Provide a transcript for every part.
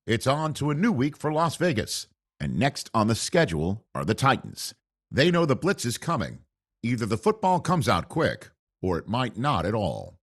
It's on to a new week for Las Vegas, and next on the schedule are the Titans. They know the blitz is coming. Either the football comes out quick, or it might not at all.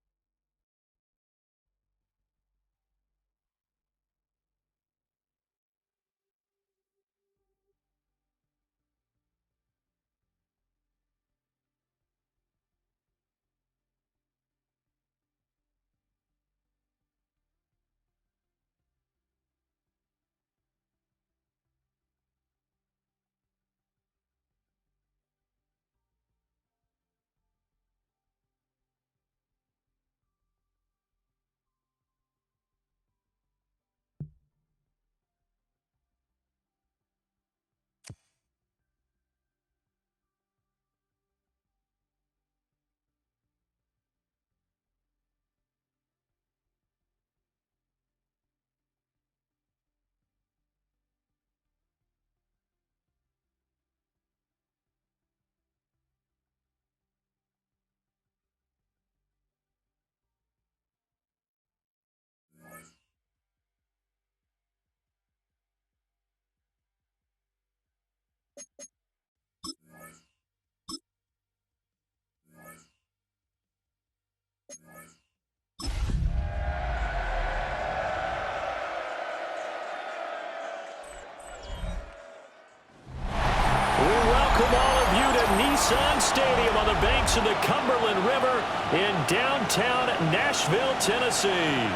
Nissan Stadium on the banks of the Cumberland River in downtown Nashville, Tennessee.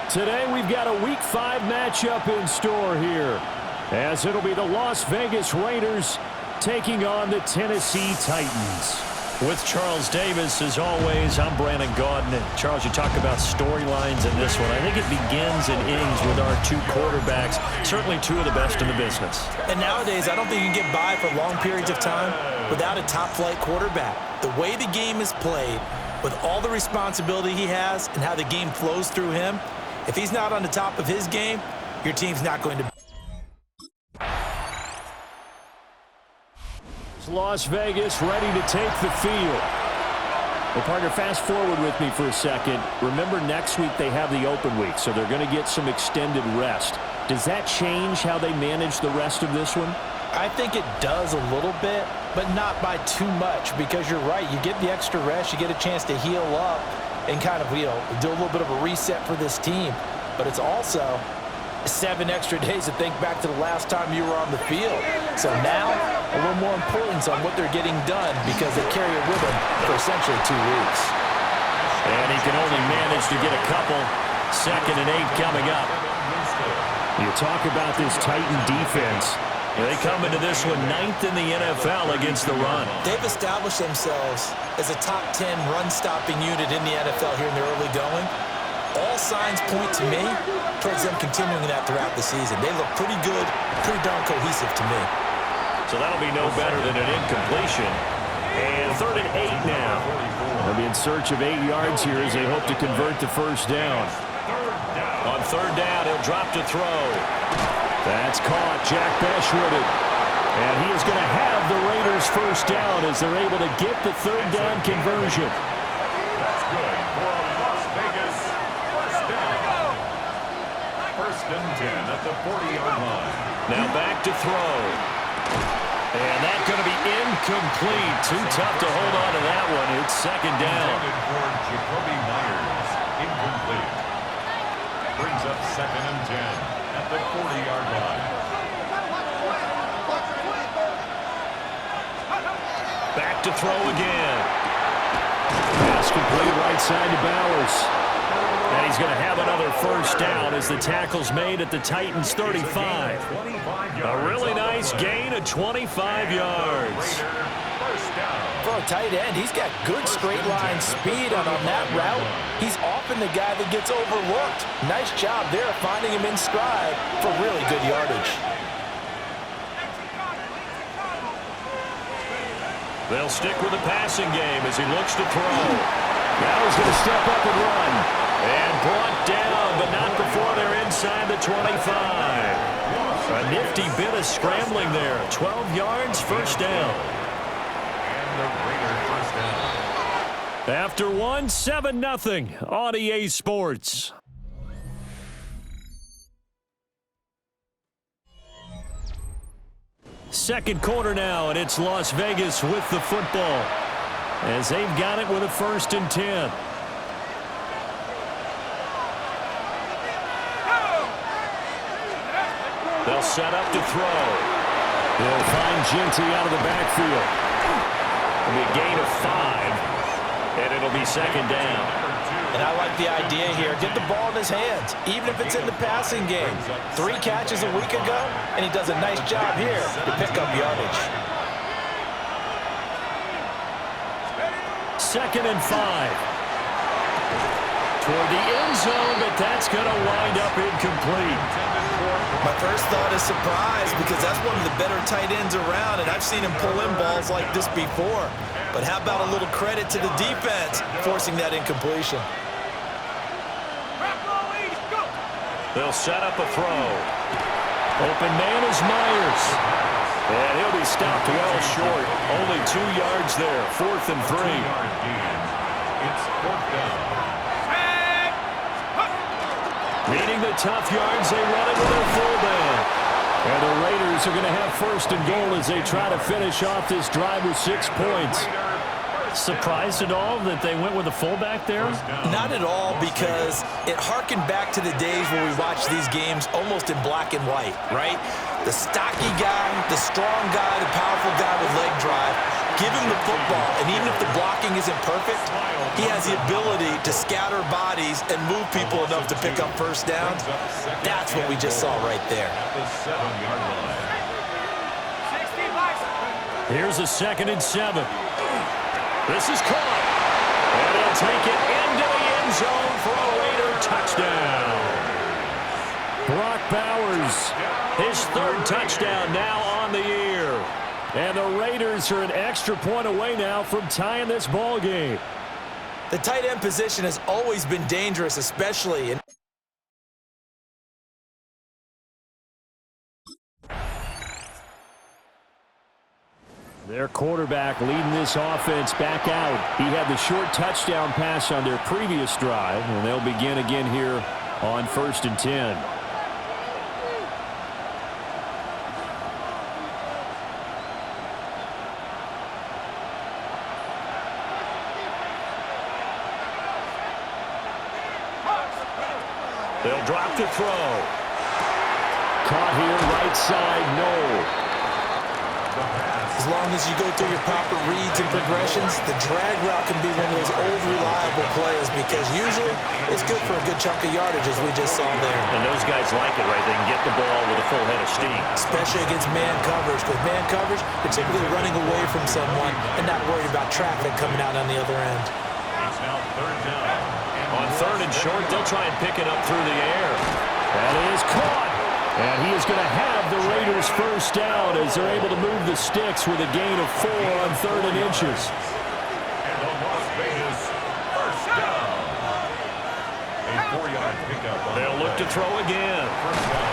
Today we've got a Week 5 matchup in store here, as it'll be the Las Vegas Raiders taking on the Tennessee Titans. With Charles Davis, as always, I'm Brandon Gaudin. Charles, you talk about storylines in this one. I think it begins and ends with our two quarterbacks, certainly two of the best in the business. And nowadays, I don't think you can get by for long periods of time without a top-flight quarterback. The way the game is played, with all the responsibility he has and how the game flows through him, if he's not on the top of his game, your team's not going to. Las Vegas ready to take the field. Well, partner, fast forward with me for a second. Remember, next week they have the open week, so they're going to get some extended rest. Does that change how they manage the rest of this one? I think it does a little bit, but not by too much, because you're right. You get the extra rest, you get a chance to heal up and kind of, do a little bit of a reset for this team. But it's also 7 extra days to think back to the last time you were on the field. So now, a little more importance on what they're getting done, because they carry it with them for essentially 2 weeks. And he can only manage to get a couple. 2nd and 8 coming up. You talk about this Titan defense. They come into this one 9th in the NFL against the run. They've established themselves as a top 10 run-stopping unit in the NFL here in their early going. All signs point to me towards them continuing that throughout the season. They look pretty good, pretty darn cohesive to me. So that'll be no better than an incompletion. And 3rd and 8 now. They'll be in search of 8 yards here as they hope to convert the first down. On 3rd down, he'll drop to throw. That's caught. Jack Besh with it. And he is going to have the Raiders first down as they're able to get the 3rd down conversion. That's good for a Las Vegas first down. 1st and 10 at the 40-yard line. Now back to throw. And that's going to be incomplete. Too tough to hold on to that one. It's 2nd down. Intended for Jacoby Myers. Incomplete. Brings up 2nd and 10 at the 40-yard line. Back to throw again. Pass complete right side to Bowers. And he's going to have another first down as the tackle's made at the Titans' 35. A really nice gain of 25 yards. For a tight end, he's got good straight line speed, and on that route, he's often the guy that gets overlooked. Nice job there finding him in stride for really good yardage. They'll stick with the passing game as he looks to throw. Now he's going to step up and run. And brought down, but not before they're inside the 25. A nifty bit of scrambling there. 12 yards, first down. And the Raider first down. After 1, 7-0 on EA Sports. Second quarter now, and it's Las Vegas with the football as they've got it with a 1st and 10. They'll set up to throw. They'll find Ginty out of the backfield. It'll be a gain of 5, and it'll be 2nd down. And I like the idea here. Get the ball in his hands, even if it's in the passing game. 3 catches a week ago, and he does a nice job here to pick up yardage. 2nd and 5. Toward the end zone, but that's going to wind up incomplete. My first thought is surprise, because that's one of the better tight ends around, and I've seen him pull in balls like this before. But how about a little credit to the defense forcing that incompletion? They'll set up a throw. Open man is Myers. And he'll be stopped well short. Only 2 yards there. 4th and 3. It's 4th down. Needing the tough yards, they run it with their fullback. And the Raiders are going to have 1st and goal as they try to finish off this drive with 6 points. Surprised at all that they went with a fullback there? Not at all, because it harkened back to the days where we watched these games almost in black and white, right? The stocky guy, the strong guy, the powerful guy with leg drive. Give him the football, and even if the blocking isn't perfect, he has the ability to scatter bodies and move people enough to pick up 1st downs. That's what we just saw right there. Here's a 2nd and 7. This is caught. And he'll take it into the end zone for a Raider touchdown. Brock Bowers, his 3rd touchdown now on the year. And the Raiders are an extra point away now from tying this ball game. The tight end position has always been dangerous, especially in their quarterback leading this offense back out. He had the short touchdown pass on their previous drive, and they'll begin again here on 1st and 10. They'll drop to throw. Caught here, right side, no. As long as you go through your proper reads and progressions, the drag route can be one of those old reliable plays, because usually it's good for a good chunk of yardage, as we just saw there. And those guys like it, right? They can get the ball with a full head of steam. Especially against man coverage, because man coverage, you're typically running away from someone and not worried about traffic coming out on the other end. It's now 3rd down. On 3rd and short, they'll try and pick it up through the air. That is caught. And he is going to have the Raiders 1st down as they're able to move the sticks with a gain of 4 on 3rd and inches. And the Las Vegas 1st down. A 4-yard pickup. They'll look to throw again. 1st down.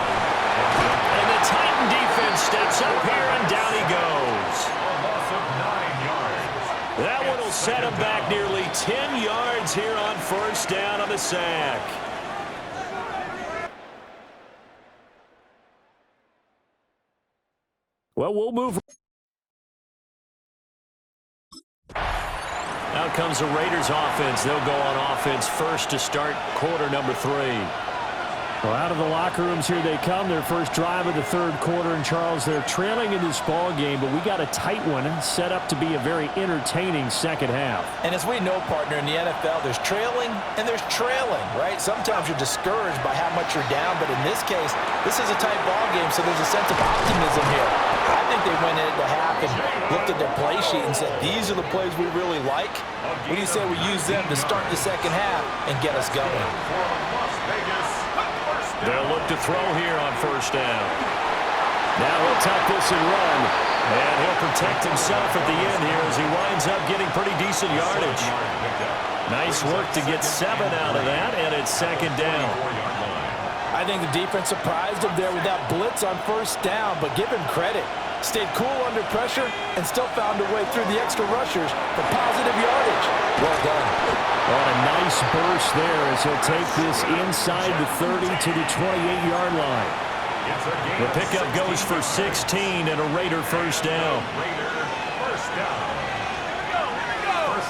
And the Titan defense steps up here, and down he goes. A loss of 9 yards. That one will set him back nearly 10 yards here on 1st down on the sack. Well, we'll move. Out comes the Raiders offense. They'll go on offense first to start quarter number 3. Well, out of the locker rooms here they come. Their first drive of the 3rd quarter. And, Charles, they're trailing in this ball game, but we got a tight one set up to be a very entertaining 2nd half. And as we know, partner, in the NFL, there's trailing and there's trailing, right? Sometimes you're discouraged by how much you're down, but in this case, this is a tight ball game, so there's a sense of optimism here. I think they went into half and looked at their play sheet and said, these are the plays we really like. What do you say we use them to start the 2nd half and get us going? They'll look to throw here on 1st down. Now he'll tuck this and run. And he'll protect himself at the end here as he winds up getting pretty decent yardage. Nice work to get 7 out of that, and it's 2nd down. I think the defense surprised him there with that blitz on 1st down, but give him credit. Stayed cool under pressure and still found a way through the extra rushers for positive yardage. Well done. What a nice burst there as he'll take this inside the 30 to the 28-yard line. The pickup goes for 16 and a Raider first down. First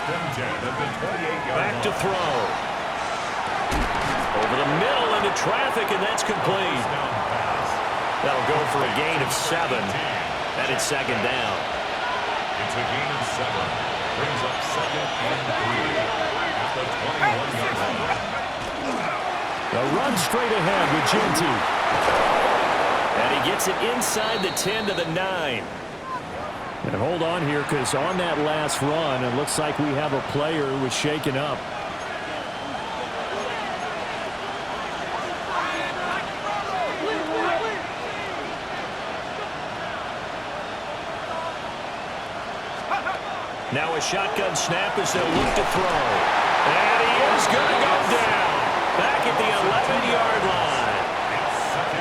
and 10 at the 28-yard Back to throw. Over the middle into traffic, and that's complete. That'll go for a gain of 7. And it's second down. It's a gain of 7. Brings up second and 3 at the 21-yard line. A run straight ahead with Genty. And he gets it inside the 10 to the 9. And hold on here, because on that last run, it looks like we have a player who was shaken up. Now a shotgun snap as they'll look to throw. And he is going to go down. Back at the 11-yard line.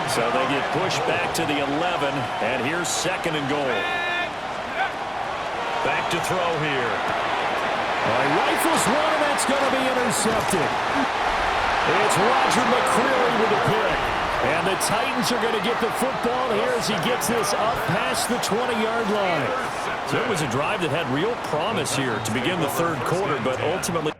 So they get pushed back to the 11, and here's second and goal. Back to throw here. He rifles one, and that's going to be intercepted. It's Roger McCreary with the pick. And the Titans are going to get the football here as he gets this up past the 20-yard line. So it was a drive that had real promise here to begin the third quarter, but ultimately...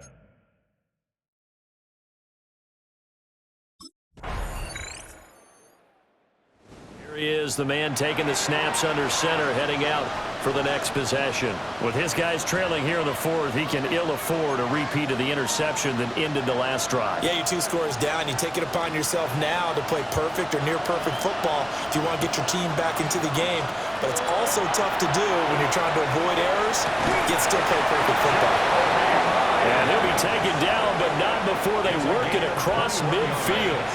Here he is, the man taking the snaps under center, heading out for the next possession. With his guys trailing here in the fourth, he can ill afford a repeat of the interception that ended the last drive. Yeah, you're 2 scores down. You take it upon yourself now to play perfect or near perfect football if you want to get your team back into the game. But it's also tough to do when you're trying to avoid errors, yet still play perfect football. And he'll be taken down, but not before they work it across midfield.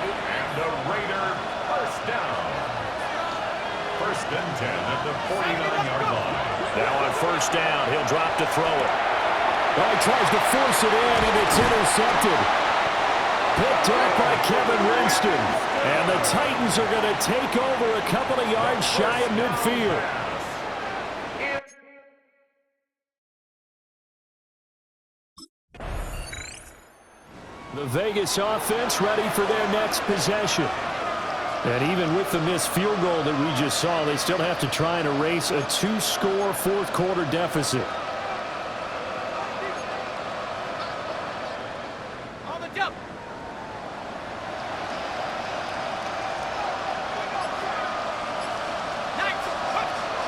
And the Raider first down. First and 10 at the 49-yard line. Now on first down, he'll drop to throw it. He tries to force it in, and it's intercepted. Picked up by Kevin Winston. And the Titans are going to take over a couple of yards shy of midfield. The Vegas offense ready for their next possession. And even with the missed field goal that we just saw, they still have to try and erase a 2-score fourth-quarter deficit. On the jump.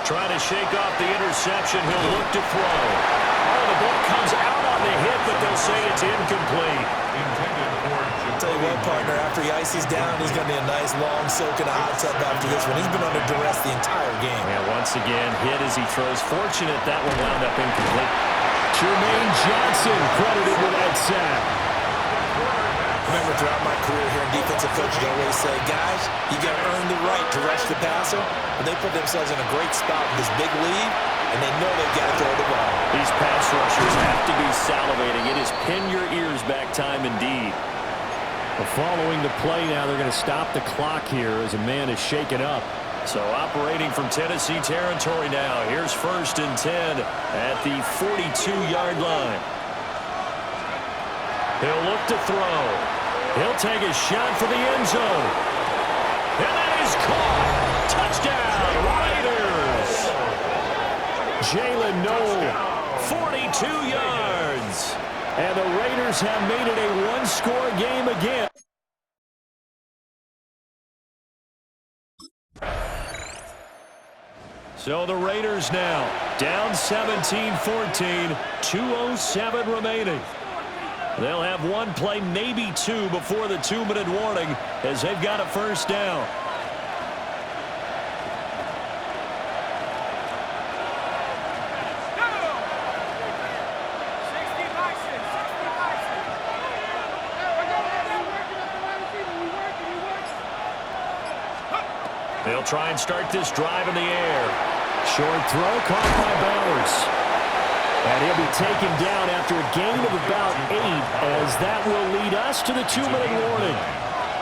Trying to shake off the interception. He'll look to throw. Oh, the ball comes out on the hit, but they'll say it's incomplete. Tell you what, partner, after he ices down, he's going to be a nice long soak in a hot tub after this one. He's been under duress the entire game. And once again, hit as he throws. Fortunate that one wound up incomplete. Jermaine Johnson credited with that sack. Remember, throughout my career here in defensive coach, they always say, guys, you got to earn the right to rush the passer. But they put themselves in a great spot with this big lead, and they know they've got to throw the ball. These pass rushers have to be salivating. It is pin your ears back time indeed. But following the play now, they're going to stop the clock here as a man is shaken up. So operating from Tennessee territory now. Here's first and 10 at the 42-yard line. He'll look to throw. He'll take a shot for the end zone. And that is caught. Touchdown, Raiders. Jalen Noel, 42 yards. And the Raiders have made it a one-score game again. So the Raiders now down 17-14, 2:07 remaining. They'll have one play, maybe two, before the 2-minute warning as they've got a first down. They'll try and start this drive in the air. Short throw caught by Bowers. And he'll be taken down after a gain of about 8 as that will lead us to the 2-minute warning.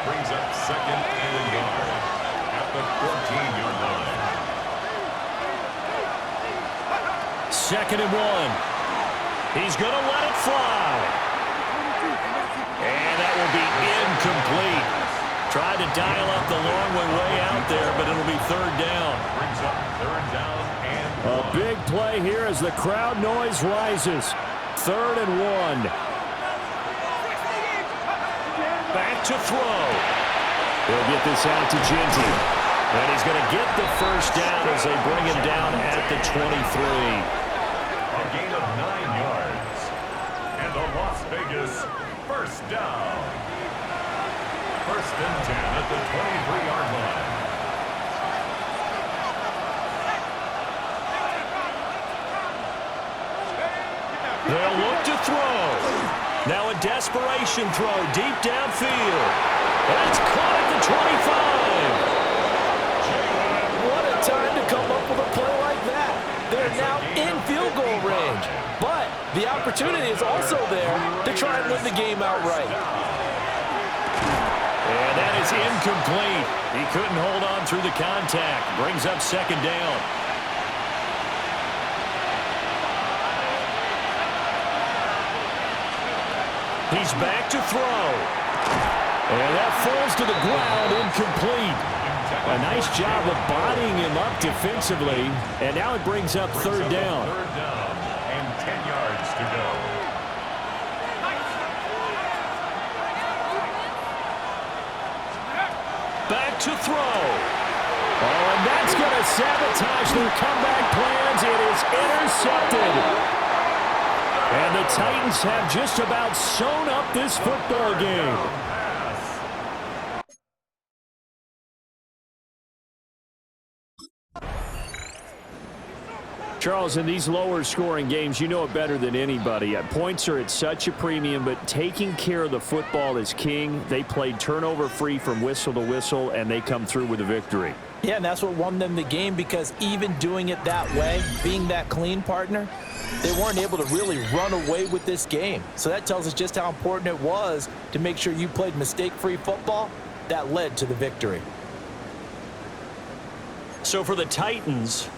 Brings up second and yard at the 14-yard line. Second and 1. He's going to let it fly. And that will be incomplete. Tried to dial up the long way out there, but it'll be third down. Brings up third down and A big play here as the crowd noise rises. 3rd and 1. Back to throw. He'll get this out to Ginty. And he's going to get the first down as they bring him down at the 23. a gain of 9 yards. And the Las Vegas first down. 1st and 10 at the 23-yard line. They'll look to throw. Now a desperation throw deep downfield. That's caught at the 25. What a time to come up with a play like that. They're now in field goal range. But the opportunity is also there to try and win the game outright. And that is incomplete. He couldn't hold on through the contact. Brings up 2nd down. He's back to throw. And that falls to the ground, incomplete. A nice job of bodying him up defensively. And now it brings up 3rd down. 3rd down and 10 yards to go. Back to throw. Oh, and that's going to sabotage their comeback plans. It is intercepted. And the Titans have just about sewn up this football game. Charles, in these lower scoring games, you know it better than anybody. Points are at such a premium, but taking care of the football is king. They played turnover free from whistle to whistle, and they come through with a victory. Yeah, and that's what won them the game, because even doing it that way, being that clean partner, they weren't able to really run away with this game. So that tells us just how important it was to make sure you played mistake-free football. That led to the victory. So for the Titans,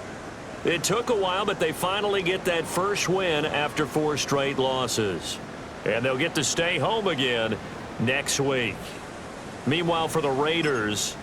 it took a while, but they finally get that first win after 4 straight losses. And they'll get to stay home again next week. Meanwhile, for the Raiders,